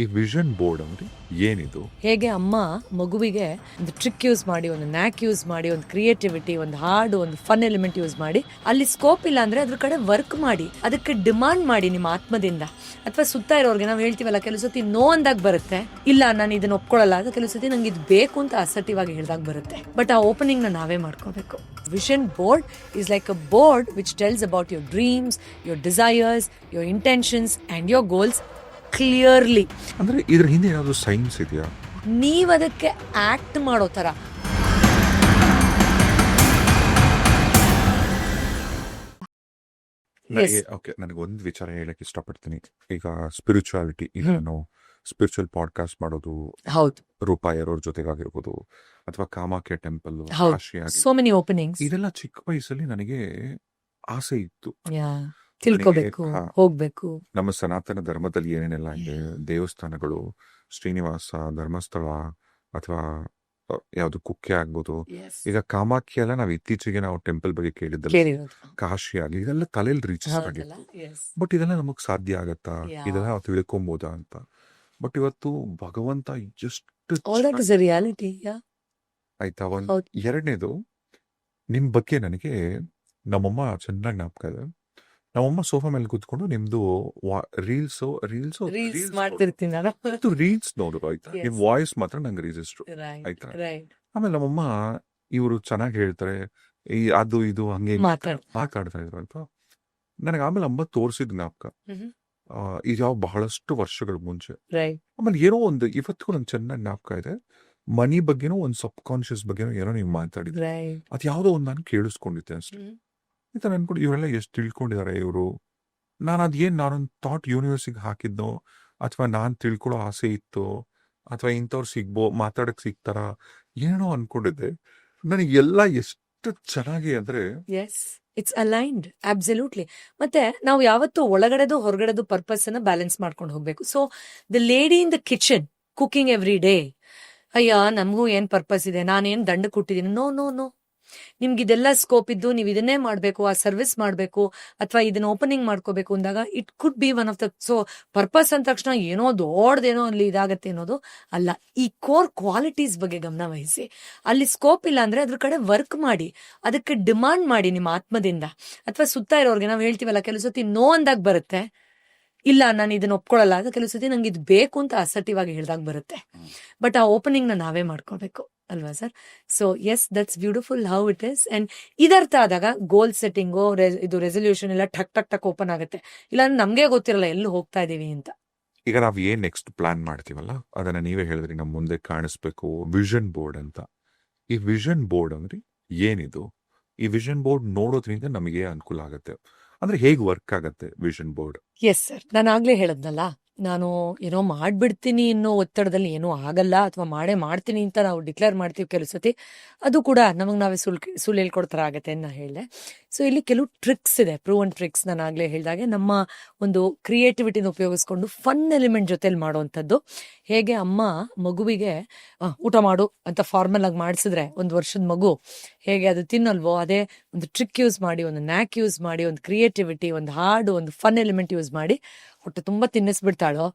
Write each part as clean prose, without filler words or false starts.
ಈ vision board ಅಂದ್ರೆ ಏನಿದು? ಹೇಗೆ ಅಮ್ಮ ಮಗುವಿಗೆ ಒಂದು ಟ್ರಿಕ್ ಯೂಸ್ ಮಾಡಿ, ಒಂದು ನ್ಯಾಕ್ ಯೂಸ್ ಮಾಡಿ, ಒಂದು ಕ್ರಿಯೇಟಿವಿಟಿ, ಒಂದು ಹಾಡು, ಒಂದು ಫನ್ ಎಲಿಮೆಂಟ್ ಯೂಸ್ ಮಾಡಿ, ಅಲ್ಲಿ ಸ್ಕೋಪ್ ಇಲ್ಲ ಅಂದ್ರೆ ಅದ್ರ ಕಡೆ ವರ್ಕ್ ಮಾಡಿ, ಅದಕ್ಕೆ ಡಿಮಾಂಡ್ ಮಾಡಿ ನಿಮ್ಮ ಆತ್ಮದಿಂದ. ಅಥವಾ ಸುತ್ತ ಇರೋರ್ಗೆ ನಾವು ಹೇಳ್ತೀವಲ್ಲ, ಕೆಲವು ಸತಿ ನೋ ಅಂದಾಗ ಬರುತ್ತೆ, ಇಲ್ಲ ನಾನು ಇದನ್ನ ಒಪ್ಕೊಳ್ಳಲ್ಲ ಅಂತ. ಕೆಲವು ಸತಿ ನಂಗೆ ಇದು ಬೇಕು ಅಂತ ಅಸರ್ಟಿವ್ ಆಗಿ ಹೇಳಿದಾಗ ಬರುತ್ತೆ. ಬಟ್ ಆ ಓಪನಿಂಗ್ ನಾವೇ ಮಾಡ್ಕೋಬೇಕು. Vision board is like a board which tells about your dreams, your desires, your intentions and your goals clearly. ಅಂದ್ರೆ ಇದ್ರ ಹಿಂದೆ ಏನಾದ್ರು ಸೈನ್ಸ್ ಇದೆಯಾ? ನೀವು ಅದಕ್ಕೆ ಆಕ್ಟ್ ಮಾಡೋ ತರ. ಓಕೆ, ನನಗೆ ಒಂದು ವಿಚಾರ ಹೇಳಕ್ ಇಷ್ಟಪಡ್ತೀನಿ. ಈಗ ಸ್ಪಿರಿಚುವಾಲಿಟಿ, ಈಗ ನಾನು ಸ್ಪಿರಿಚುವಲ್ ಪಾಡ್ಕಾಸ್ಟ್ ಮಾಡೋದು, ಹೌದು, ರೂಪಾಯರೋರ್ ಜೊತೆಗಾಗಿರ್ಬೋದು, ಅಥವಾ ಕಾಮಾಖ್ಯ ಟೆಂಪಲ್, ಹೌದು, ಕಾಶಿಯಾಗಿ, ಸೋ ಮೆನಿ ಓಪನಿಂಗ್ಸ್. ಇದೆಲ್ಲ ಚಿಕ್ಕ ವಯಸ್ಸಲ್ಲಿ ನನಗೆ ಆಸೆ ಇತ್ತು. ತಿಳ್ಕೋಬೇಕು, ಹಾ. ಹೋಗ್ಬೇಕು. ನಮ್ಮ ಸನಾತನ ಧರ್ಮದಲ್ಲಿ ಏನೇನೆಲ್ಲ ಇದೆ, ದೇವಸ್ಥಾನಗಳು, ಶ್ರೀನಿವಾಸ, ಧರ್ಮಸ್ಥಳ, ಅಥವಾ ಯಾವ್ದು ಕುಕ್ಕೆ ಆಗ್ಬೋದು. ಈಗ ಕಾಮಾಖ್ಯ ಎಲ್ಲ ನಾವು ಇತ್ತೀಚೆಗೆ ನಾವು ಟೆಂಪಲ್ ಬಗ್ಗೆ ಕೇಳಿದ್ದಲ್ಲ, ಕೇಳಿರೋದು. ಕಾಶಿ ಆಗಲಿ, ಇದೆಲ್ಲ ತಲೆಯಲ್ಲಿ ರಿಜಿಸ್ಟರ್ ಹೌದಲ್ಲ? ಆಗಿತ್ತು. Yes. ಬಟ್ ಇದೆಲ್ಲ ನಮಗ್ ಸಾಧ್ಯ ಆಗತ್ತಾ, Yeah. ಇದೆಲ್ಲ ನಾವು ತಿಳ್ಕೊಂಬೋದಾ ಅಂತ. ಬಟ್ ಇವತ್ತು ಭಗವಂತ ಎಷ್ಟು All that is a reality. Yeah. ಆಯ್ತಾ. ಹೌದು. ಎರಡನೇದು, ನಿಮ್ ಬಗ್ಗೆ ನನಗೆ ನಮ್ಮಮ್ಮ ಚೆನ್ನಾಗಿ ಜ್ಞಾಪಕ ಇದೆ. ನಮ್ಮಮ್ಮ ಸೋಫಾ ಮೇಲೆ ಕೂತ್ಕೊಂಡು ನಿಮ್ದು ರೀಲ್ಸ್ Reels ಮಾಡ್ತಿರ್ತೀನಿ ನಾನು. ರೀಲ್ಸ್ ನೋಡು ಆಯ್ತಾ. Yes. ನಿಮ್ ವಾಯ್ಸ್ ಮಾತ್ರ ನಂಗೆ ರಿಜಿಸ್ಟರ್ Right, ಆಯ್ತಾ. right. ಆಮೇಲೆ ನಮ್ಮಮ್ಮ ಇವರು ಚೆನ್ನಾಗಿ ಹೇಳ್ತಾರೆ, ಈ ಅದು ಇದು ಹಂಗೆ ಮಾತಾಡ್ತಾ ಇದ್ರು ಅಂತ ನನಗೆ ಆಮೇಲೆ ಅಮ್ಮ ತೋರಿಸಿದ ಜ್ಞಾಪಕ. Mhm. ಇದು ಯಾವ ಬಹಳಷ್ಟು ವರ್ಷಗಳ ಮುಂಚೆ. Right. ಆಮೇಲೆ ಏನೋ ಒಂದು ಇವತ್ತಿಗೂ ನಂಗೆ ಚೆನ್ನಾಗಿ ಜ್ಞಾಪಕ ಇದೆ. ಮನಿ ಬಗ್ಗೆನೋ ಒಂದು ಸಬ್ ಕಾನ್ಶಿಯಸ್ ಬಗ್ಗೆನೋ ಏನೋ ನೀವು ಮಾತಾಡಿದ್ರೆ, Right. ಅದು ಯಾವುದೋ ಒಂದು ನಾನು ಕೇಳಿಸ್ಕೊಂಡಿದ್ದೆ ಅಷ್ಟೇ. Mhm. ಈ ಥರ ಅನ್ಕೊಂಡು ಇವರೆಲ್ಲ ಎಷ್ಟು ತಿಳ್ಕೊಂಡಿದ್ದಾರೆ ಇವರು. ನಾನೊಂದು ಥಾಟ್ ಯೂನಿವರ್ಸಿಗೆ ಹಾಕಿದ್ನೋ, ಅಥವಾ ನಾನು ತಿಳ್ಕೊಳ್ಳೋ ಆಸೆ ಇತ್ತು, ಅಥವಾ ಇಂಥವ್ರು ಮಾತಾಡಕ್ ಸಿಗ್ತಾರ, ಏನೋ ಅನ್ಕೊಂಡಿದ್ದೆ. ನನಗೆ ಎಲ್ಲ ಎಷ್ಟು ಚೆನ್ನಾಗಿ ಅಂದ್ರೆ, Yes. It's aligned. Absolutely. ಮತ್ತೆ ನಾವು ಯಾವತ್ತೂ ಒಳಗಡೆದು ಹೊರಗಡೆದು ಪರ್ಪಸ್ ಅನ್ನ ಬ್ಯಾಲೆನ್ಸ್ ಮಾಡ್ಕೊಂಡು ಹೋಗ್ಬೇಕು. So the lady in the kitchen cooking every day, ಅಯ್ಯ ನಮಗೂ ಏನ್ ಪರ್ಪಸ್ ಇದೆ, ನಾನೇನ್ ದಂಡ ಕೊಟ್ಟಿದ್ದೀನಿ. ನೋ ನೋ ನೋ, ನಿಮ್ಗೆ ಇದೆಲ್ಲ ಸ್ಕೋಪ್ ಇದ್ದು ನೀವು ಇದನ್ನೇ ಮಾಡಬೇಕು, ಆ ಸರ್ವಿಸ್ ಮಾಡಬೇಕು, ಅಥವಾ ಇದನ್ನ ಓಪನಿಂಗ್ ಮಾಡ್ಕೋಬೇಕು ಅಂದಾಗ it could be one of the. So purpose ಅಂದ ತಕ್ಷಣ ಏನೋ ದೊಡ್ಡದೇನೋ ಅಲ್ಲಿ ಇದಾಗತ್ತೆ ಅನ್ನೋದು ಅಲ್ಲ. ಈ ಕೋರ್ ಕ್ವಾಲಿಟೀಸ್ ಬಗ್ಗೆ ಗಮನ ವಹಿಸಿ, ಅಲ್ಲಿ ಸ್ಕೋಪ್ ಇಲ್ಲ ಅಂದ್ರೆ ಅದ್ರ ಕಡೆ ವರ್ಕ್ ಮಾಡಿ, ಅದಕ್ಕೆ ಡಿಮಾಂಡ್ ಮಾಡಿ ನಿಮ್ಮ ಆತ್ಮದಿಂದ. ಅಥವಾ ಸುತ್ತ ಇರೋರ್ಗೆ ನಾವು ಹೇಳ್ತೀವಲ್ಲ, ಕೆಲವು ಸತಿ ನೋ ಅಂದಾಗ ಬರುತ್ತೆ, ಇಲ್ಲ ನಾನು ಇದನ್ನ ಒಪ್ಕೊಳ್ಳಲ್ಲ ಅಂತ. ಕೆಲವು ಸತಿ ನಂಗೆ ಇದು ಬೇಕು ಅಂತ ಅಸರ್ಟಿವ್ ಆಗಿ ಹೇಳಿದಾಗ ಬರುತ್ತೆ. ಬಟ್ ಆ ಓಪನಿಂಗ್ ನಾವೇ ಮಾಡ್ಕೋಬೇಕು ಅಲ್ವಾ sir? So yes, that's beautiful how it is. And ಇದರ್ಥ ಆದಾಗ ಗೋಲ್ ಸೆಟ್ಟಿಂಗು, ಇದು ರೆಸಲ್ಯೂಷನ್ ಎಲ್ಲ ಟಕ್ ಟಕ್ ಟಕ್ ಓಪನ್ ಆಗುತ್ತೆ. ಇಲ್ಲಾಂದ್ರೆ ನಮ್ಗೆ ಗೊತ್ತಿರಲ್ಲ ಎಲ್ಲಿ ಹೋಗ್ತಾ ಇದೀವಿ ಅಂತ. ಈಗ ನಾವ್ ಏನ್ ನೆಕ್ಸ್ಟ್ ಪ್ಲಾನ್ ಮಾಡ್ತೀವಲ್ಲ, ಅದನ್ನ ನೀವೇ ಹೇಳಿದ್ರಿ, ನಮ್ ಮುಂದೆ ಕಾಣಿಸ್ಬೇಕು ವಿಷನ್ ಬೋರ್ಡ್ ಅಂತ. ಈ ವಿಷನ್ ಬೋರ್ಡ್ ಅಂದ್ರೆ ಏನಿದು? ಈ ವಿಷನ್ ಬೋರ್ಡ್ ನೋಡೋದ್ರಿಂದ ನಮಗೆ ಅನುಕೂಲ ಆಗತ್ತೆ ಅಂದ್ರೆ ಹೇಗ್ ವರ್ಕ್ ಆಗತ್ತೆ ವಿಷನ್ ಬೋರ್ಡ್? ಎಸ್ ಸರ್, ನಾನು ಆಗ್ಲೇ ಹೇಳದ್ನಲ್ಲ, ನಾನು ಏನೋ ಮಾಡ್ಬಿಡ್ತೀನಿ ಅನ್ನೋ ಒತ್ತಡದಲ್ಲಿ ಏನೋ ಆಗಲ್ಲ, ಅಥವಾ ಮಾಡ್ತೀನಿ ಅಂತ ನಾವು ಡಿಕ್ಲೇರ್ ಮಾಡ್ತೀವಿ ಕೆಲವು ಸತಿ. ಅದು ಕೂಡ ನಮಗೆ ನಾವೇ ಸುಳ್ಳು ಹೇಳ್ಕೊಡ್ತಾರ ಆಗತ್ತೆ ಅಂತ ನಾನು ಹೇಳಿದೆ. ಸೊ ಇಲ್ಲಿ ಕೆಲವು ಟ್ರಿಕ್ಸ್ ಇದೆ, ಪ್ರೂವನ್ ಟ್ರಿಕ್ಸ್. ನಾನು ಆಗ್ಲೇ ಹೇಳಿದಾಗೆ ನಮ್ಮ ಒಂದು ಕ್ರಿಯೇಟಿವಿಟಿನ ಉಪಯೋಗಿಸ್ಕೊಂಡು ಫನ್ ಎಲಿಮೆಂಟ್ ಜೊತೆಲಿ ಮಾಡುವಂಥದ್ದು. ಹೇಗೆ ಅಮ್ಮ ಮಗುವಿಗೆ ಊಟ ಮಾಡು ಅಂತ ಫಾರ್ಮಲ್ ಆಗಿ ಮಾಡಿಸಿದ್ರೆ, 1 ವರ್ಷದ ಮಗು ಹೇಗೆ ಅದು ತಿನ್ನಲ್ವೋ, ಅದೇ ಒಂದು ಟ್ರಿಕ್ ಯೂಸ್ ಮಾಡಿ, ಒಂದು ನ್ಯಾಕ್ ಯೂಸ್ ಮಾಡಿ, ಒಂದು ಕ್ರಿಯೇಟಿವಿಟಿ, ಒಂದು ಹಾಡು, ಒಂದು ಫನ್ ಎಲಿಮೆಂಟ್ ಯೂಸ್ ಮಾಡಿ ಹೊಟ್ಟೆ ತುಂಬ ತಿನ್ನಿಸ್ಬಿಡ್ತಾಳೋ,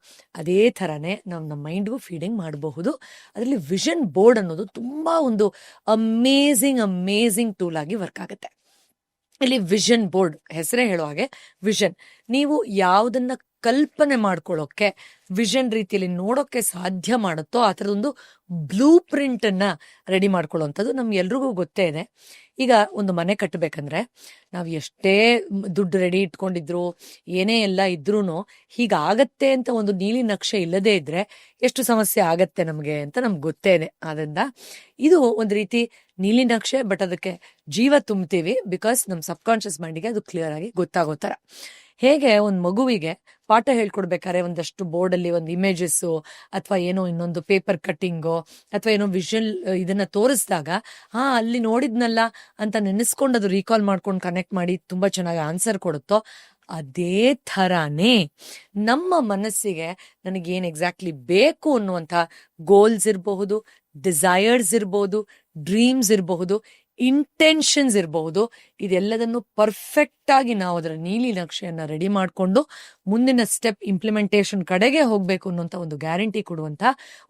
ಅದೇ ಥರನೇ ನಾವು ನಮ್ಮ ಮೈಂಡ್ಗೂ ಫೀಡಿಂಗ್ ಮಾಡಬಹುದು. ಅದರಲ್ಲಿ ವಿಷನ್ ಬೋರ್ಡ್ ಅನ್ನೋದು ತುಂಬ ಒಂದು ಅಮೇಝಿಂಗ್ ಟೂಲ್ ಆಗಿ ವರ್ಕ್ ಆಗುತ್ತೆ. ಇಲ್ಲಿ ವಿಷನ್ ಬೋರ್ಡ್ ಹೆಸರೇ ಹೇಳೋ ಹಾಗೆ ವಿಷನ್, ನೀವು ಯಾವುದನ್ನ ಕಲ್ಪನೆ ಮಾಡ್ಕೊಳ್ಳೋಕೆ, ವಿಷನ್ ರೀತಿಯಲ್ಲಿ ನೋಡೋಕೆ ಸಾಧ್ಯ ಮಾಡುತ್ತೋ ಆ ಥರದೊಂದು ಬ್ಲೂ ಪ್ರಿಂಟ್ ಅನ್ನ ರೆಡಿ ಮಾಡ್ಕೊಳ್ಳೋವಂಥದ್ದು ನಮ್ಗೆಲ್ರಿಗೂ ಗೊತ್ತೇ ಇದೆ. ಈಗ ಒಂದು ಮನೆ ಕಟ್ಟಬೇಕಂದ್ರೆ ನಾವು ಎಷ್ಟೇ ದುಡ್ಡು ರೆಡಿ ಇಟ್ಕೊಂಡಿದ್ರು, ಏನೇ ಎಲ್ಲ ಇದ್ರೂ ಹೀಗಾಗತ್ತೆ ಅಂತ ಒಂದು ನೀಲಿ ನಕ್ಷೆ ಇಲ್ಲದೇ ಇದ್ರೆ ಎಷ್ಟು ಸಮಸ್ಯೆ ಆಗತ್ತೆ ನಮಗೆ ಅಂತ ನಮ್ಗೆ ಗೊತ್ತೇ ಇದೆ. ಆದ್ರಿಂದ ಇದು ಒಂದು ರೀತಿ ನೀಲಿ ನಕ್ಷೆ, ಬಟ್ ಅದಕ್ಕೆ ಜೀವ ತುಂಬ್ತೀವಿ ಬಿಕಾಸ್ ನಮ್ಮ ಸಬ್ ಕಾನ್ಶಿಯಸ್ ಮೈಂಡಿಗೆ ಅದು ಕ್ಲಿಯರ್ ಆಗಿ ಗೊತ್ತಾಗೋ ಥರ. ಹೇಗೆ ಒಂದು ಮಗುವಿಗೆ ಪಾಠ ಹೇಳ್ಕೊಡ್ಬೇಕಾದ್ರೆ ಒಂದಷ್ಟು ಬೋರ್ಡಲ್ಲಿ ಒಂದು ಇಮೇಜಸ್ಸು, ಅಥವಾ ಏನೋ ಇನ್ನೊಂದು ಪೇಪರ್ ಕಟ್ಟಿಂಗು, ಅಥವಾ ಏನೋ ವಿಷುವಲ್ ಇದನ್ನ ತೋರಿಸಿದಾಗ ಅಲ್ಲಿ ನೋಡಿದ್ನಲ್ಲ ಅಂತ ನೆನೆಸ್ಕೊಂಡು ಅದು ರೀಕಾಲ್ ಮಾಡ್ಕೊಂಡು ಕನೆಕ್ಟ್ ಮಾಡಿ ತುಂಬಾ ಚೆನ್ನಾಗಿ ಆನ್ಸರ್ ಕೊಡುತ್ತೋ, ಅದೇ ಥರಾನೇ ನಮ್ಮ ಮನಸ್ಸಿಗೆ ನನಗೇನು ಎಕ್ಸಾಕ್ಟ್ಲಿ ಬೇಕು ಅನ್ನುವಂಥ ಗೋಲ್ಸ್ ಇರಬಹುದು, ಡಿಸೈರ್ಸ್ ಇರಬಹುದು, ಡ್ರೀಮ್ಸ್ ಇರಬಹುದು, ಇಂಟೆನ್ಷನ್ಸ್ ಇರಬಹುದು, ಇದೆಲ್ಲದನ್ನು ಪರ್ಫೆಕ್ಟ್ ಆಗಿ ನಾವು ಅದರ ನೀಲಿ ನಕ್ಷೆಯನ್ನ ರೆಡಿ ಮಾಡಿಕೊಂಡು ಮುಂದಿನ ಸ್ಟೆಪ್ ಇಂಪ್ಲಿಮೆಂಟೇಷನ್ ಕಡೆಗೆ ಹೋಗ್ಬೇಕು ಅನ್ನುವಂತ ಒಂದು ಗ್ಯಾರಂಟಿ ಕೊಡುವಂತ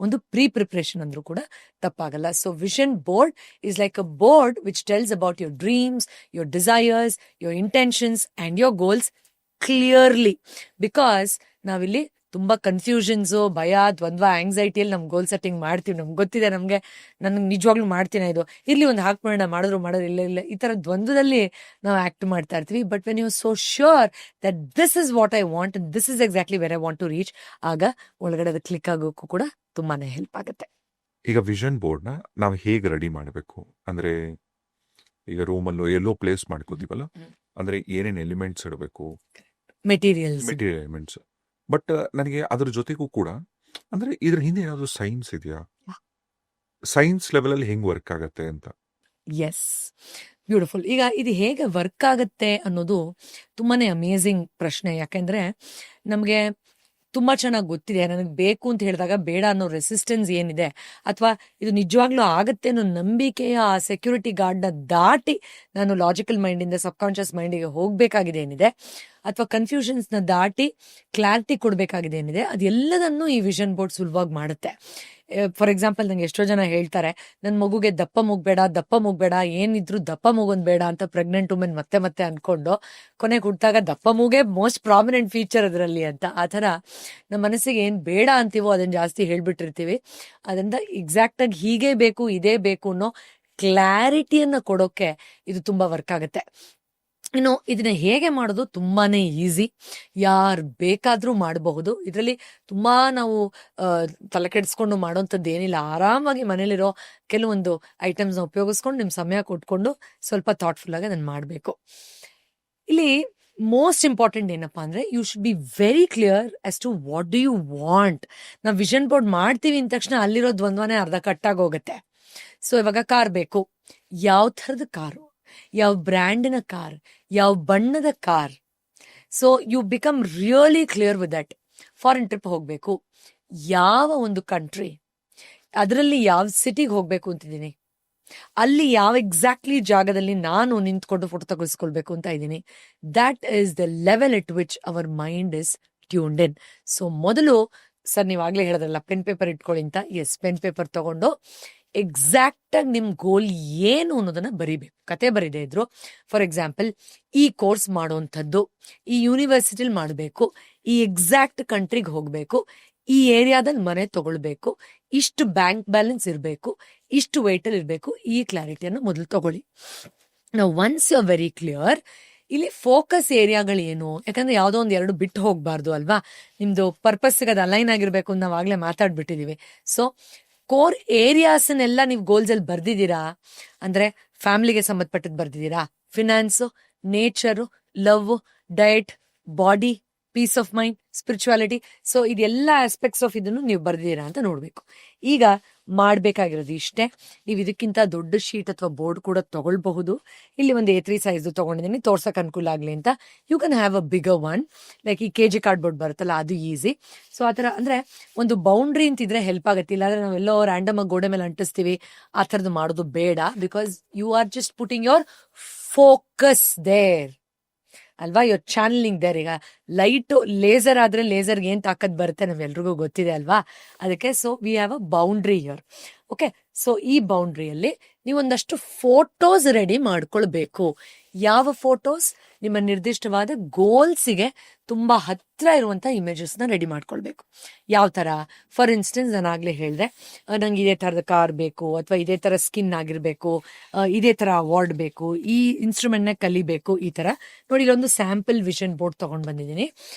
ಒಂದು ಪ್ರಿಪ್ರಿಪರೇಷನ್ ಅಂದ್ರೂ ಕೂಡ ತಪ್ಪಾಗಲ್ಲ. So vision board is like a board which tells about your dreams, your desires, your intentions and your goals clearly. Because ನಾವಿಲ್ಲಿ ತುಂಬಾ ಕನ್ಫ್ಯೂಷನ್ಸು, ಭಯ, ದ್ವಂದ್ವ, ಆಂಗ್ಸೈಟಿಯಲ್ಲಿ ನಮ್ ಗೋಲ್ ಸೆಟ್ಟಿಂಗ್ ಮಾಡ್ತೀವಿ. ನಮ್ಗೆ ಗೊತ್ತಿದೆ, ನನಗೆ ನಿಜವಾಗ್ಲೂ ಮಾಡ್ತೀನಿ, ಇದು ಇರ್ಲಿ ಒಂದು ಹಾಕ್ಬಿಡೋಣ, ಮಾಡೋರು ಇಲ್ಲ ಈ ತರ ದ್ವಂದ್ವದಲ್ಲಿ ನಾವು ಆಕ್ಟ್ ಮಾಡ್ತಾ ಇರ್ತೀವಿ. But when you so sure that this is what I want, this is exactly where I want to reach, ಆಗ ಒಳಗಡೆ ಅದು ಕ್ಲಿಕ್ ಆಗೋಕ್ಕೂ ಕೂಡ ತುಂಬಾನೇ ಹೆಲ್ಪ್ ಆಗುತ್ತೆ. ಈಗ ವಿಷನ್ ಬೋರ್ಡ್ನ ನಾವು ಹೇಗೆ ರೆಡಿ ಮಾಡಬೇಕು ಅಂದ್ರೆ, ಈಗ ರೂಮಲ್ಲೂ ಎಲ್ಲೋ ಪ್ಲೇಸ್ ಮಾಡ್ಕೋತೀವಲ್ಲ, ಅಂದ್ರೆ ಏನೇನು ಎಲಿಮೆಂಟ್ಸ್ ಇಡಬೇಕು, ಮೆಟೀರಿಯಲ್ಸ್, ಮೆಟೀರಿಯಲ್ ಎಲಿಮೆಂಟ್ಸ್. ಬಟ್ ನನಗೆ ಅದ್ರ ಜೊತೆಗೂ ಕೂಡ ಅಂದ್ರೆ ಇದ್ರ ಹಿಂದೆ ಏನಾದ್ರು ಸೈನ್ಸ್ ಇದೆಯಾ, ಸೈನ್ಸ್ ಲೆವೆಲ್ ಅಲ್ಲಿ ಹೆಂಗ್ ವರ್ಕ್ ಆಗತ್ತೆ ಅಂತ? Yes, beautiful. ಈಗ ಇದು ಹೇಗೆ ವರ್ಕ್ ಆಗುತ್ತೆ ಅನ್ನೋದು ತುಂಬಾನೇ ಅಮೇಝಿಂಗ್ ಪ್ರಶ್ನೆ. ಯಾಕೆಂದ್ರೆ ನಮಗೆ ತುಂಬಾ ಚೆನ್ನಾಗಿ ಗೊತ್ತಿದೆ, ನನಗೆ ಬೇಕು ಅಂತ ಹೇಳಿದಾಗ ಬೇಡ ಅನ್ನೋ ರೆಸಿಸ್ಟೆನ್ಸ್ ಏನಿದೆ, ಅಥವಾ ಇದು ನಿಜವಾಗ್ಲೂ ಆಗತ್ತೆ ಅನ್ನೋ ನಂಬಿಕೆಯ ಆ ಸೆಕ್ಯೂರಿಟಿ ಗಾರ್ಡ್ನ ದಾಟಿ ನಾನು ಲಾಜಿಕಲ್ ಮೈಂಡಿಂದ ಸಬ್ ಕಾನ್ಶಿಯಸ್ ಮೈಂಡಿಗೆ ಹೋಗ್ಬೇಕಾಗಿದೆ ಏನಿದೆ, ಅಥವಾ ಕನ್ಫ್ಯೂಷನ್ಸ್ನ ದಾಟಿ ಕ್ಲಾರಿಟಿ ಕೊಡಬೇಕಾಗಿದೆ ಏನಿದೆ, ಅದೆಲ್ಲದನ್ನು ಈ ವಿಷನ್ ಬೋರ್ಡ್ ಸುಲಭವಾಗಿ ಮಾಡುತ್ತೆ. ಫಾರ್ ಎಕ್ಸಾಂಪಲ್, ನಂಗೆ ಎಷ್ಟೋ ಜನ ಹೇಳ್ತಾರೆ, ನನ್ನ ಮಗುಗೆ ದಪ್ಪ ಮೂಗ್ಬೇಡ, ಏನಿದ್ರು ದಪ್ಪ ಮೂಗೊಂದ್ ಬೇಡ ಅಂತ ಪ್ರೆಗ್ನೆಂಟ್ ವುಮೆನ್ ಮತ್ತೆ ಮತ್ತೆ ಅನ್ಕೊಂಡು ಕೊನೆಗೆ ಹುಟ್ಟಾಗ ದಪ್ಪ ಮೂಗೇ ಮೋಸ್ಟ್ ಪ್ರಾಮಿನೆಂಟ್ ಫೀಚರ್ ಅದರಲ್ಲಿ ಅಂತ. ಆ ಥರ ನಮ್ಮ ಮನಸ್ಸಿಗೆ ಏನ್ ಬೇಡ ಅಂತೀವೋ ಅದನ್ನ ಜಾಸ್ತಿ ಹೇಳ್ಬಿಟ್ಟಿರ್ತೀವಿ. ಅದರಿಂದ ಎಕ್ಸಾಕ್ಟ್ ಆಗಿ ಹೀಗೆ ಬೇಕು, ಇದೇ ಬೇಕು ಅನ್ನೋ ಕ್ಲಾರಿಟಿಯನ್ನ ಕೊಡೋಕೆ ಇದು ತುಂಬಾ ವರ್ಕ್ ಆಗುತ್ತೆ. ಇನ್ನು ಇದನ್ನ ಹೇಗೆ ಮಾಡೋದು ತುಂಬಾನೇ ಈಸಿ, ಯಾರು ಬೇಕಾದ್ರೂ ಮಾಡಬಹುದು. ಇದರಲ್ಲಿ ತುಂಬಾ ನಾವು ತಲೆ ಕೆಡಿಸ್ಕೊಂಡು ಮಾಡೋಂಥದ್ದು ಏನಿಲ್ಲ. ಆರಾಮಾಗಿ ಮನೇಲಿರೋ ಕೆಲವೊಂದು ಐಟಮ್ಸ್ನ ಉಪಯೋಗಿಸ್ಕೊಂಡು ನಿಮ್ ಸಮಯ ಕೊಟ್ಕೊಂಡು ಸ್ವಲ್ಪ ಥಾಟ್ಫುಲ್ ಆಗಿ ಅದನ್ನ ಮಾಡಬೇಕು. ಇಲ್ಲಿ ಮೋಸ್ಟ್ ಇಂಪಾರ್ಟೆಂಟ್ ಏನಪ್ಪಾ ಅಂದ್ರೆ, you should be very clear as to what do you want. ನಾವು ವಿಷನ್ ಬೋರ್ಡ್ ಮಾಡ್ತೀವಿ ಅಂದ ತಕ್ಷಣ ಅಲ್ಲಿರೋ ದ್ವಂದ್ವನೇ ಅರ್ಧ ಕಟ್ಟಾಗೋಗುತ್ತೆ. ಸೊ ಇವಾಗ ಕಾರ್ ಬೇಕು, ಯಾವ ಥರದ ಕಾರು, ಯಾವ ಬ್ರ್ಯಾಂಡಿನ ಕಾರ್, ಯಾವ ಬಣ್ಣದ car. So you become really clear with that. Foreign trip ಹೋಗ್ಬೇಕು, ಯಾವ ಒಂದು ಕಂಟ್ರಿ, ಅದರಲ್ಲಿ ಯಾವ ಸಿಟಿಗೆ ಹೋಗ್ಬೇಕು ಅಂತಿದ್ದೀನಿ, ಅಲ್ಲಿ ಯಾವ ಎಕ್ಸಾಕ್ಟ್ಲಿ ಜಾಗದಲ್ಲಿ ನಾನು ನಿಂತ್ಕೊಂಡು ಫೋಟೋ ತಗೊಳ್ಸ್ಕೊಳ್ಬೇಕು ಅಂತ ಇದ್ದೀನಿ. That is the level at which our mind is tuned in. So ಮೊದಲು ಸರ್ ನೀವಾಗ್ಲೇ ಹೇಳಿದ್ರಲ್ಲ ಪೆನ್ ಪೇಪರ್ ಇಟ್ಕೊಳ್ಳಿ ಅಂತ, ಎಸ್, ಪೆನ್ ಪೇಪರ್ ತಗೊಂಡು ಎಕ್ಸಾಕ್ಟ್ ಆಗಿ ನಿಮ್ ಗೋಲ್ ಏನು ಅನ್ನೋದನ್ನ ಬರಿಬೇಕು. ಕತೆ ಬರೀದೇ ಇದ್ರು, ಫಾರ್ ಎಕ್ಸಾಂಪಲ್, ಈ ಕೋರ್ಸ್ ಮಾಡೋಂಥದ್ದು, ಈ ಯೂನಿವರ್ಸಿಟಿಲಿ ಮಾಡಬೇಕು, ಈ ಎಕ್ಸಾಕ್ಟ್ ಕಂಟ್ರಿಗೆ ಹೋಗ್ಬೇಕು, ಈ ಏರಿಯಾದಲ್ಲಿ ಮನೆ ತಗೊಳ್ಬೇಕು, ಇಷ್ಟು ಬ್ಯಾಂಕ್ ಬ್ಯಾಲೆನ್ಸ್ ಇರಬೇಕು, ಇಷ್ಟು ವೇಟ್ ಅಲ್ಲಿ ಇರಬೇಕು, ಈ ಕ್ಲಾರಿಟಿಯನ್ನು ಮೊದಲು ತಗೊಳ್ಳಿ. ನಾವು once you are very clear, ಇಲ್ಲಿ ಫೋಕಸ್ ಏರಿಯಾಗಳು ಏನು, ಯಾಕಂದ್ರೆ ಯಾವ್ದೋ ಒಂದ್ ಎರಡು ಬಿಟ್ಟು ಹೋಗ್ಬಾರ್ದು ಅಲ್ವಾ. ನಿಮ್ದು ಪರ್ಪಸ್ಗೆ ಅದು ಅಲೈನ್ ಆಗಿರ್ಬೇಕು ಅಂತ ನಾವು ಆಗ್ಲೇ ಮಾತಾಡ್ಬಿಟ್ಟಿದೀವಿ. ಸೊ ಕೋರ್ ಏರಿಯಾಸ್ನೆಲ್ಲ ನೀವು ಗೋಲ್ಸ್ ಅಲ್ಲಿ ಬರ್ದಿದ್ದೀರಾ ಅಂದ್ರೆ, ಫ್ಯಾಮಿಲಿಗೆ ಸಂಬಂಧಪಟ್ಟದ್ದು ಬರ್ದಿದ್ದೀರಾ, finance, nature, love, diet, body, peace of mind, spirituality. So ಇದೆಲ್ಲ ಆಸ್ಪೆಕ್ಟ್ಸ್ ಆಫ್ ಇದನ್ನು ನೀವು ಬರ್ದಿದ್ದೀರಾ ಅಂತ ನೋಡ್ಬೇಕು. ಈಗ ಮಾಡ್ಬೇಕಾಗಿರೋದು ಇಷ್ಟೇ. ನೀವು ಇದಕ್ಕಿಂತ ದೊಡ್ಡ ಶೀಟ್ ಅಥವಾ ಬೋರ್ಡ್ ಕೂಡ ತಗೊಳ್ಬಹುದು. ಇಲ್ಲಿ ಒಂದು A3 ಸೈಜ್ ತಗೊಂಡಿದ್ದೀನಿ, ತೋರ್ಸಕ್ ಅನುಕೂಲ ಆಗ್ಲಿ ಅಂತ. You can have a bigger one, like ಈ KG ಕಾರ್ಡ್ ಬೋರ್ಡ್ ಬರುತ್ತಲ್ಲ, ಅದು ಈಸಿ. ಸೊ ಆತರ ಅಂದ್ರೆ ಒಂದು ಬೌಂಡ್ರಿ ಅಂತಿದ್ರೆ ಹೆಲ್ಪ್ ಆಗುತ್ತೆ. ಇಲ್ಲಾಂದ್ರೆ ನಾವೆಲ್ಲೋ ರ್ಯಾಂಡಮ್ ಆಗಿ ಗೋಡೆ ಮೇಲೆ ಅಂಟಿಸ್ತೀವಿ, ಆ ಥರದ್ದು ಮಾಡೋದು ಬೇಡ. Because you are just putting your focus there ಅಲ್ವಾ, ಯೋರ್ ಚಾನಲಿಂಗ್ ದೇರ್. ಈಗ ಲೈಟ್ ಲೇಸರ್ ಆದ್ರೆ ಲೇಸರ್ಗೆ ಏನ್ ತಾಕತ್ ಬರುತ್ತೆ ನಾವೆಲ್ರಿಗೂ ಗೊತ್ತಿದೆ ಅಲ್ವಾ. ಅದಕ್ಕೆ so we have a boundary here. Okay, so ಈ ಬೌಂಡ್ರಿಯಲ್ಲಿ ನೀವೊಂದಷ್ಟು ಫೋಟೋಸ್ ರೆಡಿ ಮಾಡ್ಕೊಳ್ಬೇಕು. ಯಾವ ಫೋಟೋಸ್? ನಿಮ್ಮ ನಿರ್ದಿಷ್ಟವಾದ ಗೋಲ್ಸಿಗೆ ತುಂಬಾ ಹತ್ರ ಇರುವಂತ ಇಮೇಜಸ್ ನ ರೆಡಿ ಮಾಡ್ಕೊಳ್ಬೇಕು. ಯಾವ ತರ? ಫಾರ್ ಇನ್ಸ್ಟೆನ್ಸ್, ನಾನು ಆಗ್ಲೇ ಹೇಳಿದೆ, ನಂಗೆ ಇದೇ ತರದ ಕಾರ್ ಬೇಕು, ಅಥವಾ ಇದೇ ತರ ಸ್ಕಿನ್ ಆಗಿರ್ಬೇಕು, ಇದೇ ತರ ಅವಾರ್ಡ್ ಬೇಕು, ಈ ಇನ್ಸ್ಟ್ರೂಮೆಂಟ್ ನ ಕಲಿಬೇಕು, ಈ ತರ ನೋಡಿ. ಇಲ್ಲೊಂದು ಸ್ಯಾಂಪಲ್ ವಿಷನ್ ಬೋರ್ಡ್ ತಗೊಂಡ್ ಬಂದಿದ್ದೀನಿ.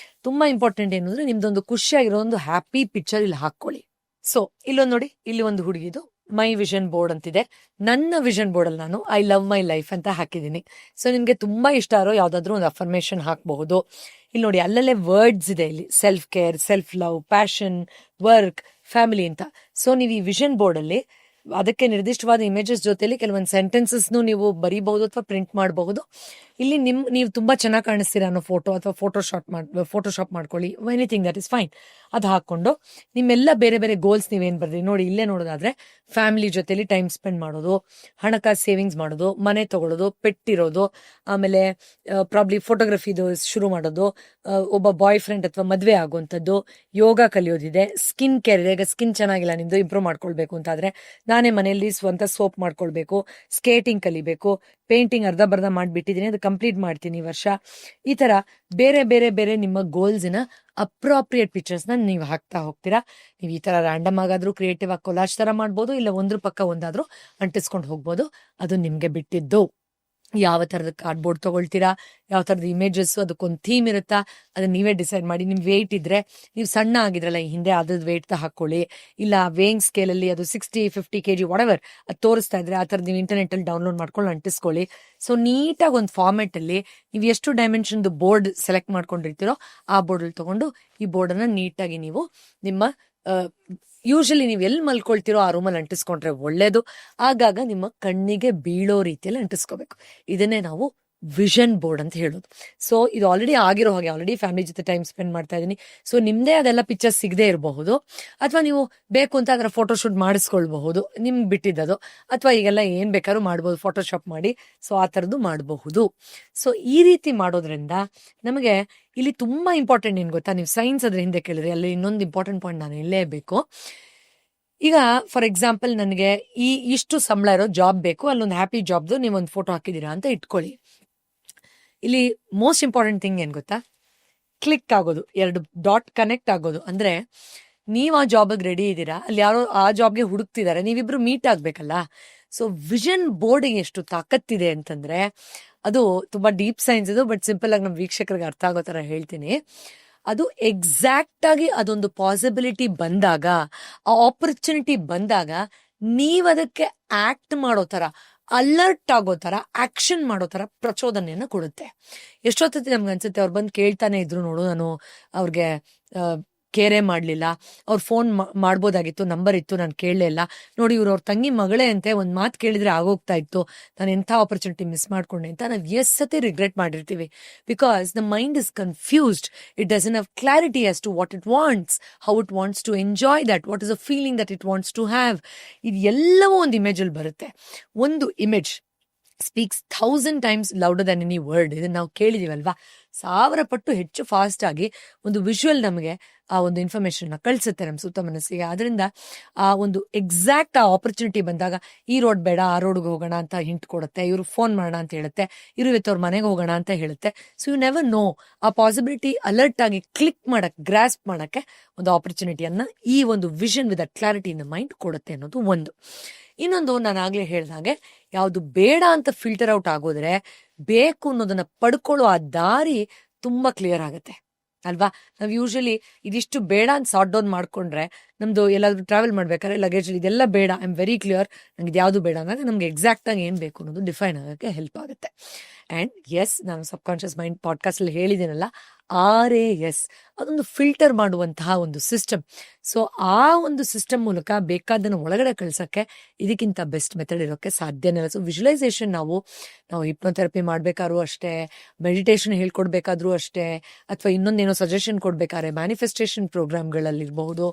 ತುಂಬಾ ಇಂಪಾರ್ಟೆಂಟ್ ಏನು ಅಂದ್ರೆ, ನಿಮ್ದೊಂದು ಖುಷಿಯಾಗಿರೋ ಒಂದು ಹ್ಯಾಪಿ ಪಿಕ್ಚರ್ ಇಲ್ಲಿ ಹಾಕೊಳ್ಳಿ. ಸೊ ಇಲ್ಲೊಂದು ನೋಡಿ, ಇಲ್ಲಿ ಒಂದು ಹುಡುಗಿದು ಮೈ ವಿಷನ್ ಬೋರ್ಡ್ ಅಂತಿದೆ. ನನ್ನ ವಿಷನ್ ಬೋರ್ಡ್ ಅಲ್ಲಿ ನಾನು ಐ ಲವ್ ಮೈ ಲೈಫ್ ಅಂತ ಹಾಕಿದ್ದೀನಿ. ಸೊ ನಿಮ್ಗೆ ತುಂಬಾ ಇಷ್ಟ ಇರೋ ಯಾವ್ದಾದ್ರು ಒಂದು ಅಫರ್ಮೇಶನ್ ಹಾಕಬಹುದು. ಇಲ್ಲಿ ನೋಡಿ, ಅಲ್ಲಲ್ಲೇ ವರ್ಡ್ಸ್ ಇದೆ. ಇಲ್ಲಿ self care, self love, passion, work, family ಅಂತ. ಸೊ ನೀವು ಈ ವಿಷನ್ ಬೋರ್ಡ್ ಅಲ್ಲಿ ಅದಕ್ಕೆ ನಿರ್ದಿಷ್ಟವಾದ ಇಮೇಜಸ್ ಜೊತೆಲಿ ಕೆಲವೊಂದು ಸೆಂಟೆನ್ಸಸ್ನು ನೀವು ಬರೀಬಹುದು ಅಥವಾ ಪ್ರಿಂಟ್ ಮಾಡಬಹುದು. ಇಲ್ಲಿ ನೀವು ತುಂಬಾ ಚೆನ್ನಾಗಿ ಕಾಣಿಸ್ತೀರಾ ಅನ್ನೋ ಫೋಟೋ ಅಥವಾ ಫೋಟೋಶಾಪ್ ಮಾಡ್ಕೊಳ್ಳಿ, ಎನಿಥಿಂಗ್ ದಟ್ ಇಸ್ ಫೈನ್. ಅದು ಹಾಕೊಂಡು ನಿಮ್ಮೆಲ್ಲ ಬೇರೆ ಬೇರೆ ಗೋಲ್ಸ್ ನೀವೇನು ಬರ್ರಿ ನೋಡಿ ಇಲ್ಲೇ ನೋಡೋದಾದ್ರೆ ಫ್ಯಾಮಿಲಿ ಜೊತೆಲಿ ಟೈಮ್ ಸ್ಪೆಂಡ್ ಮಾಡೋದು, ಹಣಕಾಸು ಸೇವಿಂಗ್ಸ್ ಮಾಡೋದು, ಮನೆ ತಗೊಳ್ಳೋದು, ಪೆಟ್ಟಿರೋದು, ಆಮೇಲೆ ಪ್ರಾಬ್ಲಿ ಫೋಟೋಗ್ರಫಿದು ಶುರು ಮಾಡೋದು, ಒಬ್ಬ ಬಾಯ್ ಫ್ರೆಂಡ್ ಅಥವಾ ಮದುವೆ ಆಗುವಂಥದ್ದು, ಯೋಗ ಕಲಿಯೋದಿದೆ, ಸ್ಕಿನ್ ಕೇರ್ ಇದೆ. ಈಗ ಸ್ಕಿನ್ ಚೆನ್ನಾಗಿಲ್ಲ ನಿಮ್ದು ಇಂಪ್ರೂವ್ ಮಾಡ್ಕೊಳ್ಬೇಕು ಅಂತಾದ್ರೆ ನಾನೇ ಮನೆಯಲ್ಲಿ ಸ್ವಂತ ಸೋಪ್ ಮಾಡ್ಕೊಳ್ಬೇಕು, ಸ್ಕೇಟಿಂಗ್ ಕಲಿಬೇಕು, ಪೇಂಟಿಂಗ್ ಅರ್ಧ ಬರ್ಧ ಮಾಡಿಬಿಟ್ಟಿದ್ದೀನಿ, ಅದು ಕಂಪ್ಲೀಟ್ ಮಾಡ್ತೀನಿ ಈ ವರ್ಷ. ಈ ತರ ಬೇರೆ ಬೇರೆ ಬೇರೆ ನಿಮ್ಮ ಗೋಲ್ಸ್ನ ಅಪ್ರಾಪ್ರಿಯೇಟ್ ಪಿಕ್ಚರ್ಸ್ನ ನೀವು ಹಾಕ್ತಾ ಹೋಗ್ತೀರಾ. ನೀವು ಈ ತರ ರ್ಯಾಂಡಮ್ ಆಗಾದ್ರೂ ಕ್ರಿಯೇಟಿವ್ ಆಗಿ ಕೊಲಾಜ್ ತರ ಮಾಡ್ಬೋದು, ಇಲ್ಲ ಒಂದ್ರ ಪಕ್ಕ ಒಂದಾದ್ರೂ ಅಂಟಿಸ್ಕೊಂಡು ಹೋಗ್ಬೋದು. ಅದು ನಿಮ್ಗೆ ಬಿಟ್ಟಿದ್ದು. ಯಾವ ಥರದ ಕಾರ್ಡ್ಬೋರ್ಡ್ ತೊಗೊಳ್ತೀರಾ, ಯಾವ ಥರದ ಇಮೇಜಸ್, ಅದಕ್ಕೊಂದು ಥೀಮ್ ಇರುತ್ತಾ, ಅದನ್ನ ನೀವೇ ಡಿಸೈಡ್ ಮಾಡಿ. ನಿಮ್ ವೇಟ್ ಇದ್ರೆ ನೀವು ಸಣ್ಣ ಆಗಿದ್ರಲ್ಲ ಈ ಹಿಂದೆ ಅದ್ರದ್ದು ವೇಟ್ ಹಾಕೊಳ್ಳಿ, ಇಲ್ಲ ವೇಯಿಂಗ್ ಸ್ಕೇಲಲ್ಲಿ ಅದು 60-50 kg ವಾಟೆವರ್ ಅದು ತೋರಿಸ್ತಾ ಇದ್ರೆ ಆ ಥರದ್ದು ನೀವು ಇಂಟರ್ನೆಟ್ಟಲ್ಲಿ ಡೌನ್ಲೋಡ್ ಮಾಡ್ಕೊಂಡು ಅಂಟಿಸ್ಕೊಳ್ಳಿ. ಸೊ ನೀಟಾಗಿ ಒಂದು ಫಾರ್ಮೆಟಲ್ಲಿ ನೀವು ಎಷ್ಟು ಡೈಮೆನ್ಷನ್ದು ಬೋರ್ಡ್ ಸೆಲೆಕ್ಟ್ ಮಾಡ್ಕೊಂಡಿರ್ತೀರೋ ಆ ಬೋರ್ಡಲ್ಲಿ ತೊಗೊಂಡು ಈ ಬೋರ್ಡನ್ನು ನೀಟಾಗಿ ನೀವು ನಿಮ್ಮ ಯೂಶಲಿ ನೀವು ಎಲ್ಲಿ ಮಲ್ಕೊಳ್ತಿರೋ ಆ ರೂಮಲ್ಲಿ ಅಂಟಿಸ್ಕೊಂಡ್ರೆ ಒಳ್ಳೇದು. ಆಗಾಗ ನಿಮ್ಮ ಕಣ್ಣಿಗೆ ಬೀಳೋ ರೀತಿಯಲ್ಲಿ ಅಂಟಿಸ್ಕೋಬೇಕು. ಇದನ್ನೇ ನಾವು ವಿಷನ್ ಬೋರ್ಡ್ ಅಂತ ಹೇಳೋದು. ಸೊ ಇದು ಆಲ್ರೆಡಿ ಆಗಿರೋ ಹಾಗೆ, ಆಲ್ರೆಡಿ ಫ್ಯಾಮಿಲಿ ಜೊತೆ ಟೈಮ್ ಸ್ಪೆಂಡ್ ಮಾಡ್ತಾ ಇದ್ದೀನಿ. ಸೊ ನಿಮ್ದೇ ಅದೆಲ್ಲ ಪಿಕ್ಚರ್ಸ್ ಸಿಗದೆ ಇರಬಹುದು, ಅಥವಾ ನೀವು ಬೇಕು ಅಂತ ಅದರ ಫೋಟೋಶೂಟ್ ಮಾಡಿಸ್ಕೊಳ್ಬಹುದು, ನಿಮ್ಗೆ ಬಿಟ್ಟಿದ್ದದು. ಅಥವಾ ಈಗೆಲ್ಲ ಏನ್ ಬೇಕಾದ್ರೂ ಮಾಡ್ಬೋದು, ಫೋಟೋಶಾಪ್ ಮಾಡಿ. ಸೊ ಆ ಥರದ್ದು ಮಾಡಬಹುದು. ಸೊ ಈ ರೀತಿ ಮಾಡೋದ್ರಿಂದ ನಮಗೆ ಇಲ್ಲಿ ತುಂಬಾ ಇಂಪಾರ್ಟೆಂಟ್ ಏನ್ ಗೊತ್ತಾ, ನೀವು ಸೈನ್ಸ್ ಅದ್ರ ಹಿಂದೆ ಕೇಳಿದ್ರೆ ಅಲ್ಲಿ ಇನ್ನೊಂದು ಇಂಪಾರ್ಟೆಂಟ್ ಪಾಯಿಂಟ್ ನಾನು ಇಲ್ಲೇ ಬೇಕು. ಈಗ ಫಾರ್ ಎಕ್ಸಾಂಪಲ್ ನನಗೆ ಇಷ್ಟು ಸಂಬಳ ಇರೋ ಜಾಬ್ ಬೇಕು, ಅಲ್ಲೊಂದು ಹ್ಯಾಪಿ ಜಾಬ್ದು ನೀವೊಂದು ಫೋಟೋ ಹಾಕಿದ್ದೀರಾ ಅಂತ ಇಟ್ಕೊಳ್ಳಿ. ಇಲ್ಲಿ ಮೋಸ್ಟ್ ಇಂಪಾರ್ಟೆಂಟ್ ಥಿಂಗ್ ಏನ್ ಗೊತ್ತಾ, ಕ್ಲಿಕ್ ಆಗೋದು, 2 ಡಾಟ್ ಕನೆಕ್ಟ್ ಆಗೋದು. ಅಂದ್ರೆ ನೀವು ಆ ಜಾಬ್ಗೆ ರೆಡಿ ಇದ್ದೀರಾ, ಅಲ್ಲಿ ಯಾರೋ ಆ ಜಾಬ್ಗೆ ಹುಡುಕ್ತಿದ್ದಾರೆ, ನೀವಿಬ್ರು ಮೀಟ್ ಆಗ್ಬೇಕಲ್ಲ. ಸೊ ವಿಷನ್ ಬೋರ್ಡ್ ಎಷ್ಟು ತಾಕತ್ತಿದೆ ಅಂತಂದ್ರೆ, ಅದು ತುಂಬಾ ಡೀಪ್ ಸೈನ್ಸ್ ಇದು, ಬಟ್ ಸಿಂಪಲ್ ಆಗಿ ನಮ್ಮ ವೀಕ್ಷಕರಿಗೆ ಅರ್ಥ ಆಗೋ ತರ ಹೇಳ್ತೀನಿ. ಅದು ಎಕ್ಸಾಕ್ಟ್ ಆಗಿ ಅದೊಂದು ಪಾಸಿಬಿಲಿಟಿ ಬಂದಾಗ, ಆ ಆಪರ್ಚುನಿಟಿ ಬಂದಾಗ ನೀವದಕ್ಕೆ ಆಕ್ಟ್ ಮಾಡೋ ತರ, ಅಲರ್ಟ್ ಆಗೋ ತರ, ಆಕ್ಷನ್ ಮಾಡೋ ತರ ಪ್ರಚೋದನೆಯನ್ನ ಕೊಡುತ್ತೆ. ಎಷ್ಟೊತ್ತತಿ ನಮ್ಗೆ ಅನ್ಸುತ್ತೆ ಅವ್ರು ಬಂದು ಕೇಳ್ತಾನೆ ಇದ್ರು ನೋಡು, ನಾನು ಅವ್ರಿಗೆ ಕೇರೇ ಮಾಡ್ಲಿಲ್ಲ, ಅವ್ರ ಫೋನ್ ಮಾಡ್ಬೋದಾಗಿತ್ತು, ನಂಬರ್ ಇತ್ತು, ನಾನು ಕೇಳಲೇ ಇಲ್ಲ, ನೋಡಿ ಇವ್ರು ಅವ್ರ ತಂಗಿ ಮಗಳೇ ಅಂತೆ, ಒಂದ್ ಮಾತು ಕೇಳಿದ್ರೆ ಆಗೋಗ್ತಾ ಇತ್ತು, ನಾನು ಎಂಥ ಆಪರ್ಚುನಿಟಿ ಮಿಸ್ ಮಾಡ್ಕೊಂಡೆ ಅಂತ ನಾವು ಎಷ್ಟ್ ಸತಿ ರಿಗ್ರೆಟ್ ಮಾಡಿರ್ತೀವಿ. Because the mind is confused, it doesn't have clarity as to what it wants, how it wants to enjoy that, what is a feeling that it wants to have. ಇದು ಎಲ್ಲವೂ ಒಂದು image ಅಲ್ಲಿ ಬರುತ್ತೆ. ಒಂದು image speaks 1000 times louder than any word. ಇದನ್ನ ನಾವು ಕೇಳಿದೀವಲ್ವಾ, 1000 ಪಟ್ಟು ಹೆಚ್ಚು ಫಾಸ್ಟ್ ಆಗಿ ಒಂದು ವಿಜುವಲ್ ನಮಗೆ ಆ ಒಂದು ಇನ್ಫಾರ್ಮೇಶನ್ ಕಳಿಸುತ್ತೆ ನಮ್ಮ ಸುತ್ತ ಮನಸ್ಸಿಗೆ. ಅದರಿಂದ ಆ ಒಂದು ಎಕ್ಸಾಕ್ಟ್ ಆ ಆಪರ್ಚುನಿಟಿ ಬಂದಾಗ ಈ ರೋಡ್ ಬೇಡ ಆ ರೋಡ್ಗೆ ಹೋಗೋಣ ಅಂತ ಹಿಂಟ್ ಕೊಡುತ್ತೆ, ಇವ್ರು ಫೋನ್ ಮಾಡೋಣ ಅಂತ ಹೇಳುತ್ತೆ, ಇವ್ರು ಇವತ್ತವ್ರ ಮನೆಗೆ ಹೋಗೋಣ ಅಂತ ಹೇಳುತ್ತೆ. ಸೊ ಯು ನೆವರ್ ನೋ, ಆ ಪಾಸಿಬಿಲಿಟಿ ಅಲರ್ಟ್ ಆಗಿ ಕ್ಲಿಕ್ ಮಾಡಕ್, ಗ್ರಾಸ್ಪ್ ಮಾಡಕ್ಕೆ ಒಂದು ಆಪರ್ಚುನಿಟಿಯನ್ನ ಈ ಒಂದು vision with a clarity in the mind ಕೊಡುತ್ತೆ ಅನ್ನೋದು ಒಂದು. ಇನ್ನೊಂದು, ನಾನು ಆಗ್ಲೇ ಹೇಳ್ದಾಗೆ, ಯಾವುದು ಬೇಡ ಅಂತ ಫಿಲ್ಟರ್ ಔಟ್ ಆಗೋದ್ರೆ ಬೇಕು ಅನ್ನೋದನ್ನ ಪಡ್ಕೊಳ್ಳೋ ಆ ದಾರಿ ತುಂಬಾ ಕ್ಲಿಯರ್ ಆಗುತ್ತೆ ಅಲ್ವಾ. ನಾವ್ ಯೂಶಲಿ ಇದಿಷ್ಟು ಬೇಡ ಅಂತ ಸಾರ್ಟ್ ಡೌನ್ ಮಾಡ್ಕೊಂಡ್ರೆ ನಮ್ದು ಎಲ್ಲಾದ್ರೂ ಟ್ರಾವೆಲ್ ಮಾಡ್ಬೇಕಾದ್ರೆ ಲಗೇಜ್ ಇದೆಲ್ಲ ಬೇಡ, ಐ ಆಮ್ ವೆರಿ ಕ್ಲಿಯರ್, ನಂಗೆ ಯಾವ್ದು ಬೇಡ ಅಂದ್ರೆ ನಮ್ಗೆ ಎಕ್ಸಾಕ್ಟ್ ಆಗಿ ಏನ್ ಬೇಕು ಅನ್ನೋದು ಡಿಫೈನ್ ಆಗಕ್ಕೆ ಹೆಲ್ಪ್ ಆಗುತ್ತೆ. ಅಂಡ್ ಎಸ್, ನಾನು ಸಬ್ ಕಾನ್ಶಿಯಸ್ ಮೈಂಡ್ ಪಾಡ್ಕಾಸ್ಟ್ ಅಲ್ಲಿ ಹೇಳಿದ್ದೀನಲ್ಲ, RAS ಅದೊಂದು ಫಿಲ್ಟರ್ ಮಾಡುವಂತಹ ಒಂದು ಸಿಸ್ಟಮ್. ಸೊ ಆ ಒಂದು ಸಿಸ್ಟಮ್ ಮೂಲಕ ಬೇಕಾದನ್ನು ಒಳಗಡೆ ಕಳ್ಸಕ್ಕೆ ಇದಕ್ಕಿಂತ ಬೆಸ್ಟ್ ಮೆಥಡ್ ಇರೋಕ್ಕೆ ಸಾಧ್ಯನೇ ಇಲ್ಲ. ಸೊ ವಿಜುವಲೈಸೇಷನ್ ನಾವು ಹಿಪ್ನೋಥೆರಪಿ ಮಾಡ್ಬೇಕಾದ್ರೂ ಅಷ್ಟೇ, ಮೆಡಿಟೇಷನ್ ಹೇಳ್ಕೊಡ್ಬೇಕಾದ್ರೂ ಅಷ್ಟೇ, ಅಥವಾ ಇನ್ನೊಂದೇನೋ ಸಜೆಷನ್ ಕೊಡ್ಬೇಕಾದ್ರೆ ಮ್ಯಾನಿಫೆಸ್ಟೇಷನ್ ಪ್ರೋಗ್ರಾಮ್ಗಳಲ್ಲಿರ್ಬಹುದು,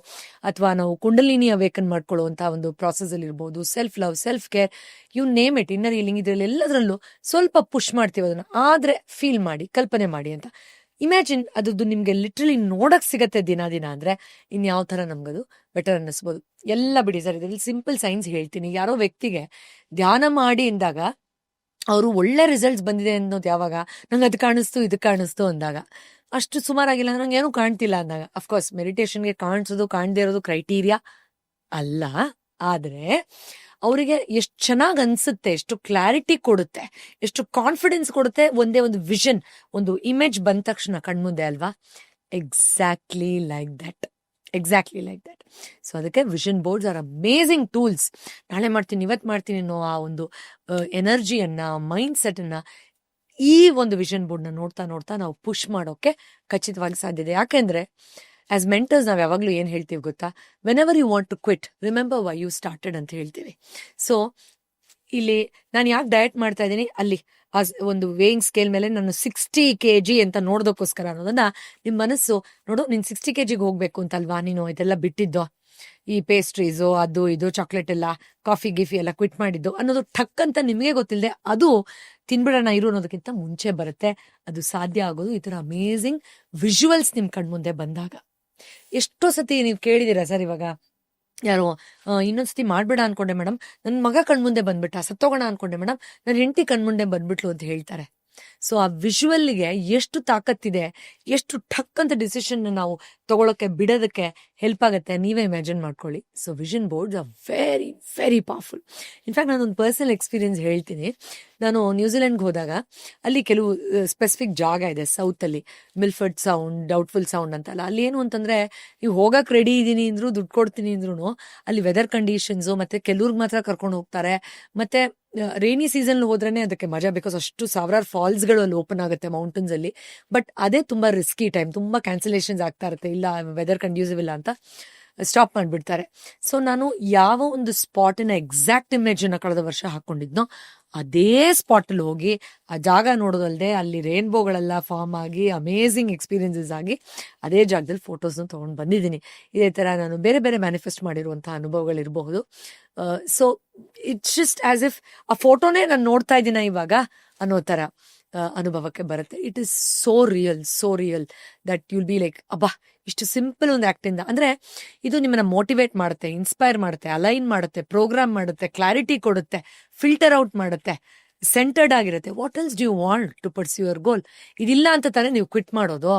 ಅಥವಾ ನಾವು ಕುಂಡಲಿನಿ ಅವೇಕನ್ ಮಾಡ್ಕೊಳ್ಳುವಂತ ಒಂದು ಪ್ರಾಸೆಸ್ ಅಲ್ಲಿ ಇರ್ಬಹುದು, self love, self care, you name it, inner healing, ಇದರಲ್ಲಿ ಎಲ್ಲದರಲ್ಲೂ ಸ್ವಲ್ಪ ಪುಷ್ ಮಾಡ್ತೀವಿ ಅದನ್ನ. ಆದ್ರೆ ಫೀಲ್ ಮಾಡಿ, ಕಲ್ಪನೆ ಮಾಡಿ ಅಂತ ಇಮ್ಯಾಜಿನ್. ಅದದ್ದು ನಿಮ್ಗೆ ಲಿಟ್ರಲಿ ನೋಡಕ್ ಸಿಗತ್ತೆ ದಿನ ಅಂದ್ರೆ ಇನ್ಯಾವ ತರ ನಮ್ಗದು ಬೆಟರ್ ಅನ್ನಿಸ್ಬೋದು. ಎಲ್ಲ ಬಿಡಿ ಸರ್, ಇದ್ರಲ್ಲಿ ಸಿಂಪಲ್ ಸೈನ್ಸ್ ಹೇಳ್ತೀನಿ. ಯಾರೋ ವ್ಯಕ್ತಿಗೆ ಧ್ಯಾನ ಮಾಡಿ ಅಂದಾಗ ಅವರು ಒಳ್ಳೆ ರಿಸಲ್ಟ್ಸ್ ಬಂದಿದೆ ಅನ್ನೋದು ಯಾವಾಗ, ನಂಗೆ ಅದು ಕಾಣಿಸ್ತು ಇದು ಕಾಣಿಸ್ತು ಅಂದಾಗ, ಅಷ್ಟು ಸುಮಾರಾಗಿಲ್ಲ ನಂಗೆ ಏನೂ ಕಾಣ್ತಿಲ್ಲ ಅಂದಾಗ. ಅಫ್ಕೋರ್ಸ್ ಮೆಡಿಟೇಷನ್ಗೆ ಕಾಣಿಸೋದು ಕಾಣದೇ ಇರೋದು ಕ್ರೈಟೀರಿಯಾ ಅಲ್ಲ, ಆದ್ರೆ ಅವರಿಗೆ ಎಷ್ಟು ಚೆನ್ನಾಗಿ ಅನ್ಸುತ್ತೆ, ಎಷ್ಟು ಕ್ಲಾರಿಟಿ ಕೊಡುತ್ತೆ, ಎಷ್ಟು ಕಾನ್ಫಿಡೆನ್ಸ್ ಕೊಡುತ್ತೆ ಒಂದೇ ಒಂದು ವಿಷನ್, ಒಂದು ಇಮೇಜ್ ಬಂದ ತಕ್ಷಣ ಕಣ್ಮುಂದೆ ಅಲ್ವಾ. Exactly like that. ಸೊ ಅದಕ್ಕೆ vision boards are amazing tools. ನಾಳೆ ಮಾಡ್ತೀನಿ, ಇವತ್ತು ಮಾಡ್ತೀನಿ ಅನ್ನೋ ಆ ಒಂದು ಎನರ್ಜಿಯನ್ನ, ಮೈಂಡ್ ಸೆಟ್ ಅನ್ನ ಈ ಒಂದು ವಿಷನ್ ಬೋರ್ಡ್ನ ನೋಡ್ತಾ ನಾವು ಪುಷ್ ಮಾಡೋಕೆ ಖಚಿತವಾಗಿ ಸಾಧ್ಯ ಇದೆ. ಯಾಕೆಂದ್ರೆ ಆಸ್ ಮೆಂಟರ್ಸ್ ನಾವು ಯಾವಾಗ್ಲೂ ಏನ್ ಹೇಳ್ತೀವಿ ಗೊತ್ತಾ, whenever you want to quit, remember why you started ಅಂತ ಹೇಳ್ತೀವಿ. ಸೊ ಇಲ್ಲಿ ನಾನು ಯಾಕೆ ಡಯಟ್ ಮಾಡ್ತಾ ಇದ್ದೀನಿ, ಅಲ್ಲಿ ಒಂದು ವೇಯಿಂಗ್ ಸ್ಕೇಲ್ ಮೇಲೆ ನಾನು 60 kg ಅಂತ ನೋಡೋದಕ್ಕೋಸ್ಕರ ಅನ್ನೋದನ್ನ ನಿಮ್ಮ ಮನಸ್ಸು ನೋಡು, ನೀನ್ 60 kg ಹೋಗ್ಬೇಕು ಅಂತಲ್ವಾ ನೀನು ಇದೆಲ್ಲ ಬಿಟ್ಟಿದ್ದು, ಈ ಪೇಸ್ಟ್ರೀಸು ಅದು ಇದು ಚಾಕ್ಲೇಟ್ ಎಲ್ಲ ಕಾಫಿ ಗಿಫಿ ಎಲ್ಲ ಕ್ವಿಟ್ ಮಾಡಿದ್ದು ಅನ್ನೋದು ಠಕ್ ಅಂತ ನಿಮಗೆ ಗೊತ್ತಿಲ್ಲದೆ ಅದು ತಿನ್ಬಿಡೋಣ ಇರು ಅನ್ನೋದಕ್ಕಿಂತ ಮುಂಚೆ ಬರುತ್ತೆ. ಅದು ಸಾಧ್ಯ ಆಗೋದು ಈ ತರ ಅಮೇಝಿಂಗ್ ವಿಜುವಲ್ಸ್ ನಿಮ್ ಕಣ್ಮುಂದೆ ಬಂದಾಗ. ಎಷ್ಟೋ ಸತಿ ನೀವು ಕೇಳಿದೀರಾ ಸರ್, ಇವಾಗ ಯಾರೋ ಇನ್ನೊಂದ್ಸತಿ ಮಾಡ್ಬೇಡ ಅನ್ಕೊಂಡೆ ಮೇಡಮ್, ನನ್ನ ಮಗ ಕಣ್ಮುಂದೆ ಬಂದ್ಬಿಟ್ಟ, ಸತ್ತೋಗೋಣ ಅನ್ಕೊಂಡೆ ಮೇಡಮ್, ನನ್ನ ಹೆಂಡತಿ ಕಣ್ಮುಂದೆ ಬಂದ್ಬಿಟ್ಲು ಅಂತ ಹೇಳ್ತಾರೆ. ಸೊ ಆ ವಿಜುವಲ್ಗೆ ಎಷ್ಟು ತಾಕತ್ತಿದೆ, ಎಷ್ಟು ಠಕ್ ಅಂತ ಡಿಸಿಷನ್ ನಾವು ತಗೊಳಕ್ಕೆ ಬಿಡೋದಕ್ಕೆ ಹೆಲ್ಪ್ ಆಗುತ್ತೆ, ನೀವೇ ಇಮ್ಯಾಜಿನ್ ಮಾಡ್ಕೊಳ್ಳಿ. So vision boards are very very powerful. In fact ನಾನೊಂದು ಪರ್ಸನಲ್ ಎಕ್ಸ್ಪೀರಿಯನ್ಸ್ ಹೇಳ್ತೀನಿ. ನಾನು ನ್ಯೂಜಿಲೆಂಡ್ಗೆ ಹೋದಾಗ ಅಲ್ಲಿ ಕೆಲವು ಸ್ಪೆಸಿಫಿಕ್ ಜಾಗ ಇದೆ ಸೌತಲ್ಲಿ, ಮಿಲ್ಫರ್ಡ್ ಸೌಂಡ್, ಡೌಟ್ಫುಲ್ ಸೌಂಡ್ ಅಂತಲ್ಲ. ಅಲ್ಲಿ ಏನು ಅಂತಂದ್ರೆ ನೀವು ಹೋಗಕ್ಕೆ ರೆಡಿ ಇದ್ದೀನಿ ಅಂದ್ರು, ದುಡ್ಡು ಕೊಡ್ತೀನಿ ಅಂದ್ರೂ ಅಲ್ಲಿ ವೆದರ್ ಕಂಡೀಷನ್ಸು ಮತ್ತೆ ಕೆಲವ್ರಿಗೆ ಮಾತ್ರ ಕರ್ಕೊಂಡು ಹೋಗ್ತಾರೆ. ಮತ್ತೆ ರೈನಿ ಸೀಸನ್ ಹೋದ್ರೇನೆ ಅದಕ್ಕೆ ಮಜಾ, ಬಿಕಾಸ್ ಅಷ್ಟು ಸಾವಿರಾರು ಫಾಲ್ಸ್ಗಳು ಅಲ್ಲಿ ಓಪನ್ ಆಗುತ್ತೆ ಮೌಂಟನ್ಸ್ ಅಲ್ಲಿ. ಬಟ್ ಅದೇ ತುಂಬಾ ರಿಸ್ಕಿ ಟೈಮ್, ತುಂಬಾ ಕ್ಯಾನ್ಸಲೇಷನ್ಸ್ ಆಗ್ತಾ ಇರುತ್ತೆ, ಇಲ್ಲ ವೆದರ್ ಕಂಡ್ಯೂಸಿವ್ ಇಲ್ಲ ಅಂತ ಸ್ಟಾಪ್ ಮಾಡಿಬಿಡ್ತಾರೆ. ಸೊ ನಾನು ಯಾವ ಒಂದು ಸ್ಪಾಟಿನ ಎಕ್ಸಾಕ್ಟ್ ಇಮೇಜನ್ನ ಕಳೆದ ವರ್ಷ ಹಾಕೊಂಡಿದ್ನೋ ಅದೇ ಸ್ಪಾಟಲ್ಲಿ ಹೋಗಿ ಆ ಜಾಗ ನೋಡೋದಲ್ಲದೆ ಅಲ್ಲಿ ರೇನ್ಬೋಗಳೆಲ್ಲ ಫಾರ್ಮ್ ಆಗಿ ಅಮೇಝಿಂಗ್ ಎಕ್ಸ್ಪೀರಿಯನ್ಸಸ್ ಆಗಿ ಅದೇ ಜಾಗದಲ್ಲಿ ಫೋಟೋಸ್ನ ತೊಗೊಂಡು ಬಂದಿದ್ದೀನಿ. ಇದೇ ಥರ ನಾನು ಬೇರೆ ಬೇರೆ ಮ್ಯಾನಿಫೆಸ್ಟ್ ಮಾಡಿರುವಂಥ ಅನುಭವಗಳಿರಬಹುದು. So it's just as if ಆ ಫೋಟೋನೇ ನಾನು ನೋಡ್ತಾ ಇದ್ದೀನ ಇವಾಗ ಅನ್ನೋ ಥರ ಅನುಭವಕ್ಕೆ ಬರುತ್ತೆ. It is so real that you'll be like, ಅಬ್ಬಾ ಇಷ್ಟು ಸಿಂಪಲ್ ಒಂದು ಆ್ಯಕ್ಟಿಂದ ಅಂದರೆ ಇದು ನಿಮ್ಮನ್ನ ಮೋಟಿವೇಟ್ ಮಾಡುತ್ತೆ, ಇನ್ಸ್ಪೈರ್ ಮಾಡುತ್ತೆ, ಅಲೈನ್ ಮಾಡುತ್ತೆ, ಪ್ರೋಗ್ರಾಮ್ ಮಾಡುತ್ತೆ, ಕ್ಲಾರಿಟಿ ಕೊಡುತ್ತೆ, ಫಿಲ್ಟರ್ ಔಟ್ ಮಾಡುತ್ತೆ, ಸೆಂಟರ್ಡ್ ಆಗಿರುತ್ತೆ. What else do you want to pursue your goal? ಇದಿಲ್ಲ ಅಂತ ತಾನೇ ನೀವು ಕ್ವಿಟ್ ಮಾಡೋದು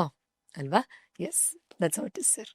ಅಲ್ವಾ? Yes, that's how it is sir.